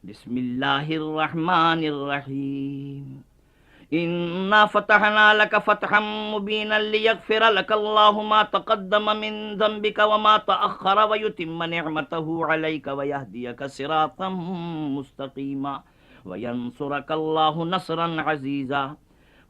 बिस्मिल्लाहिर्रहमानिर्रहीम। इन्ना फतहना लक फतहम मुबीनन लियगफिर लकल्लाहु मा तक़द्दम मिन ज़ंबिका व मा तअख़्ख़र व युतिम्म निअमतहु अलैका व यहदियक सिरातम मुस्तक़ीमा व यंसुरकल्लाहु नस्रन अज़ीज़ा।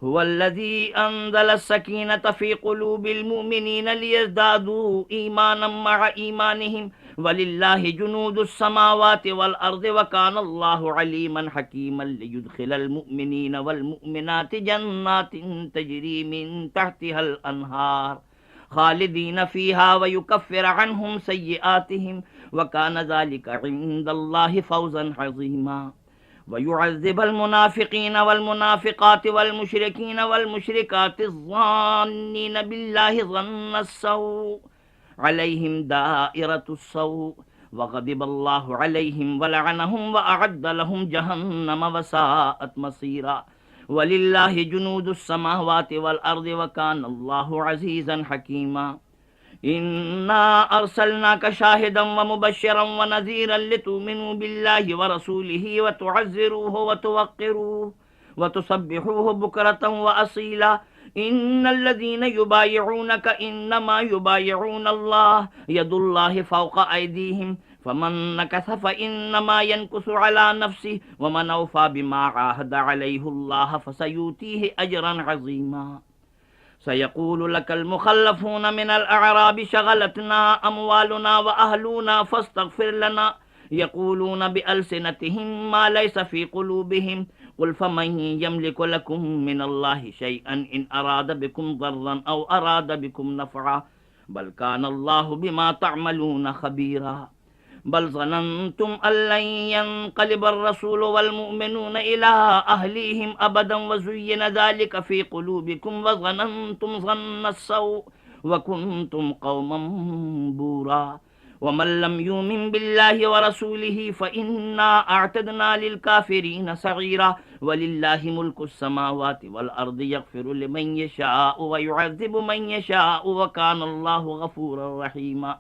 हुवल्लज़ी अंज़ल अस्सकीनत फ़ी क़ुलूबिल मुमिनीन लियज़दादू ईमानम मअ ईमानिहिम वलिल्लाहि जुनूदुस समावाति वल अर्दि व कानल्लाहु अलीमन हकीमन लियुदखिलल मुमिनीन वल मुमिनाति जन्नातिन तजरी मिन तहतिहल अनहार खालिदीन फ़ीहा व युकफ्फिर अन्हुम सय्यिआतिहिम व कान ज़ालिका इंदल्लाहि फ़ौज़न अज़ीमा। वयुअज़्ज़िबल मुनाफ़िक़ीन वल मुनाफ़िक़ाति वल मुशरिकीन वल मुशरिकाति ज़ान्नीन बिल्लाहि ज़न्नस्सऊ अलैहिम दाइरतुस्सऊ वग़ज़िबल्लाहु अलैहिम वलअनहुम वअअद्द लहुम जहन्नम वसाअत मसीरा। वलिल्लाहि जुनूदुस समावाति वल अर्दि व कानल्लाहु अज़ीज़न हकीमा। इन्ना अर्सलनाका शाहिदन व मुबश्शिरन व नज़ीरन लितुमिनु बिल्लाहि व रसूलिहि व तुअज़्ज़िरूहु व तुवक़्क़िरूहु व तुसब्बिहूहु बुक्रतन व असीला। इन्नल्लज़ीन युबायिऊनका इन्नमा युबायिऊनल्लाह यदुल्लाहि फ़ौक़ अयदीहिम फमन नकस फ़इन्नमा यनकुसु अला नफ़्सिहि व मन औफ़ा बिमा आहद अलैहुल्लाह फ़सयूतीहि अजरन अज़ीमा। सयक़ूलु लकल मुख़ल्लफ़ून मिनल अअराबि शग़लतना अमवालुना व अहलूना फ़स्तग़फ़िर लना यक़ूलून बिअल्सिनतिहिम मा लैस फ़ी क़ुलूबिहिम क़ुल फ़मन यमलिकु लकुम मिनल्लाहि शैअन इन अराद बिकुम ज़र्रन औ अराद बिकुम नफ़अ बल कानल्लाहु बिमा तअमलून ख़बीरा। बल ज़ननतुम अल्लन यन्क़लिबर रसूलु वल मुअमिनूना इला अहलीहिम अबदन व ज़ुय्यिना ज़ालिका फ़ी क़ुलूबिकुम व ज़ननतुम ज़न्नस्सऊ व कुन्तुम क़ौमन बूरा। वमन लम युमिन बिल्लाहि व रसूलिहि फ़इन्ना अअतदना लिलकाफ़िरीन सईरा। वलिल्लाहि मुल्कुस समावाति वल अर्दि यग़फ़िरु लिमन यशाअु व युअज़्ज़िबु मन यशाअु व कानल्लाहु गफ़ूरर रहीमा।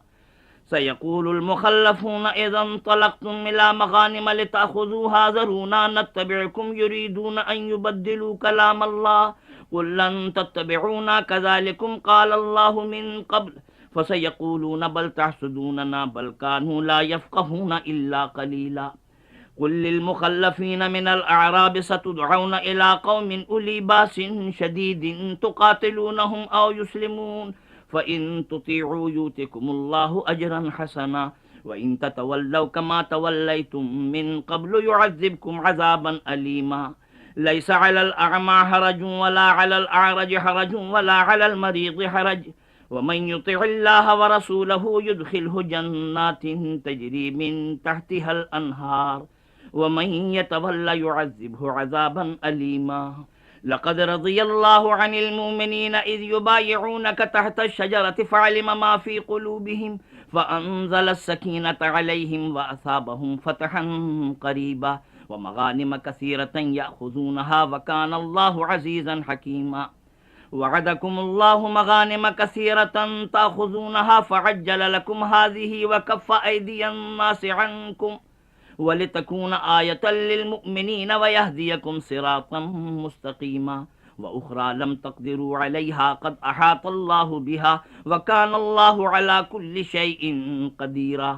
सयक़ूलुल मुख़ल्लफ़ून इज़ा इंतलक़्तुम इला मग़ानिम लितअख़ुज़ूहा ज़रूना नत्तबिअकुम युरीदून अन युबद्दिलू कलामल्लाह क़ुल लन तत्तबिऊना कज़ालिकुम क़ालल्लाहु मिन क़ब्ल फ़सयक़ूलून बल तहसुदूनना बल कानू ला यफ़क़हून इल्ला क़लीला। क़ुल लिलमुख़ल्लफ़ीन मिनल अअराबि सतुदअऊन इला क़ौमिन उली बासिन शदीदिन तुक़ातिलूनहुम औ युस्लिमून फ़इन तुतीअू यूतिकुमुल्लाहु अजरन हसना व इन ततवल्लौ कमा तवल्लैतुम मिन क़ब्लु युअज़्ज़िबकुम अज़ाबन अलीमा। लैसा अलल अअमा हरजुन वला अलल अअरज हरजुन वला अलल मरीज़ हरज वमन युतिइल्लाह व रसूलहु युदखिलहु जन्नातिन तजरी मिन तहतिहल अनहार वमन यतवल्ला युअज़्ज़िबहु अज़ाबन अलीमा। लक़द रज़ियल्लाहु अनिल मुमिनीन इज़ युबायिऊनका तहत शजरति फ़अलिम मा फ़ी क़ुलूबिहिम फ़अंज़ल अस्सकीनत अलैहिम व असाबहुम फ़तहन क़रीबा व मग़ानिम कसीरतन यअख़ुज़ूनहा व कानल्लाहु अज़ीज़न हकीमा। वअदकुमुल्लाहु मग़ानिम कसीरतन तअख़ुज़ूनहा फ़अज्जल लकुम हाज़िही व कफ़्फ़ अयदियन नासि अन्कुम वलितकून आयतल लिलमुमिनीन व यहदियकुम सिरातम मुस्तक़ीमा व उख़रा लम तक़दिरू अलैहा क़द अहातल्लाहु बिहा व कानल्लाहु अला कुल्लि शैइन क़दीरा।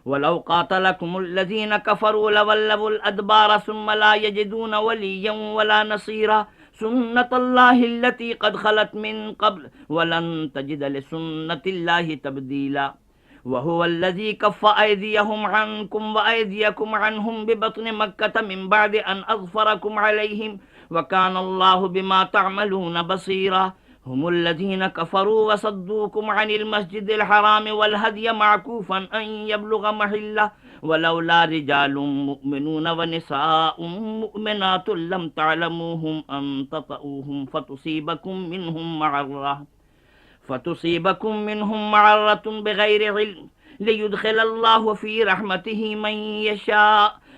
वलौ क़ातलकुमुल्लज़ीन कफ़रू लवल्लवुल अदबार सुम्मा ला यजिदून वलिय्यन वला नसीरा। सुन्नतल्लाहि अल्लती क़द ख़लत मिन क़ब्ल वलन तजिद लिसुन्नतिल्लाहि तब्दीला। वहुवल्लज़ी कफ़्फ़ अयदियहुम अन्कुम व अयदियकुम अन्हुम बिबत्नि मक्कत मिन बअदि अन अज़फ़रकुम अलैहिम व कानल्लाहु बिमा तअमलून बसीरा। हुमुल्लज़ीन कफ़रू व सद्दूकुम अनिल मस्जिदिल हराम वल हदिय मअकूफ़न अन यबलुग़ महिल्लह वलौला रिजालुम मुअमिनून व निसाउम मुअमिनातुन लम तअलमूहुम अन ततऊहुम फ़तुसीबकुम मिनहुम मअर्रतुन बिग़ैरि इल्म लियुदख़िलल्लाहु फ़ी रहमतिही मन यशा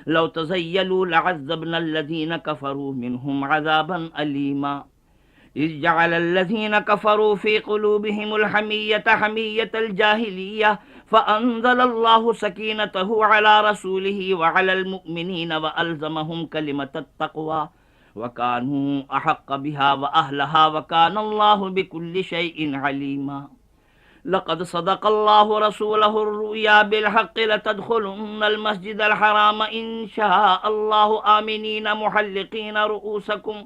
लौ तज़य्यलू लअज़्ज़बनल्लज़ीन कफ़रू मिनहुम अज़ाबन अलीमा। इज़ जअलल्लज़ीना कफ़रू फ़ी क़ुलूबिहिमुल हमिय्यत हमिय्यतल जाहिलिय्यह फ़अंज़लल्लाहु सकीनतहु अला रसूलिही व अलल मुअ्मिनीन व अल्ज़महुम कलिमतत तक़वा व कानू अहक़्क़ बिहा व अहलहा व कानल्लाहु बिकुल्लि शैइन अलीमा। लक़द सदक़ल्लाहु रसूलहु अर्रुया बिलहक़्क़ि लतदख़ुलुन्नल मस्जिदल हराम इंशाअल्लाहु आमिनीन मुहल्लिक़ीन रुऊसकुम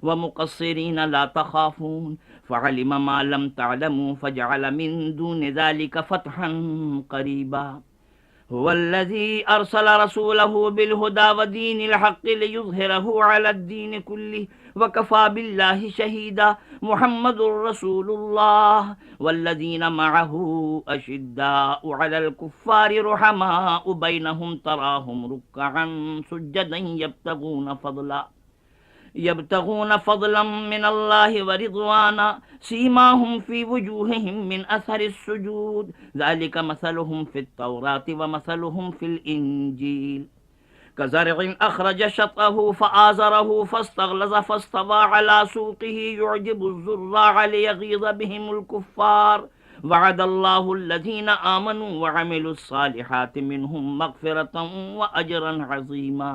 व मुक़स्सिरीन ला तख़ाफ़ून फ़अलिम मा लम तअलमू फ़जअल मिन दूनि ज़ालिक फ़तहन क़रीबा। हुवल्लज़ी अरसल रसूलहु बिलहुदा व दीनिल हक़्क़ि लियुज़हिरहु अलद्दीनि कुल्लिहि व कफ़ा बिल्लाहि शहीदा। मुहम्मदुर रसूलुल्लाह वल्लज़ीना मअहु अशिद्दाउ अलल कुफ़्फ़ारि रुहमाउ बैनहुम तराहुम रुक्कअन सुज्जदन यब्तगून फ़ज़लन मिनल्लाहि व रिज़वाना सीमाहुम फ़ी वुजूहिहिम मिन असरिस सुजूद ज़ालिका मसलुहुम फ़ित तौराति व मसलुहुम फ़िल इंजील कज़रइन अख़रज शतअहु फ़आज़रहु फ़स्तग़लज़ फ़स्तवा अला सूक़िही युअजिबुज़्ज़ुर्राअ लियग़ीज़ बिहिमुल कुफ़्फ़ार वअदल्लाहु अल्लज़ीना आमनू व अमिलुस्सालिहाति मिनहुम मग़फ़िरतन व अजरन अज़ीमा।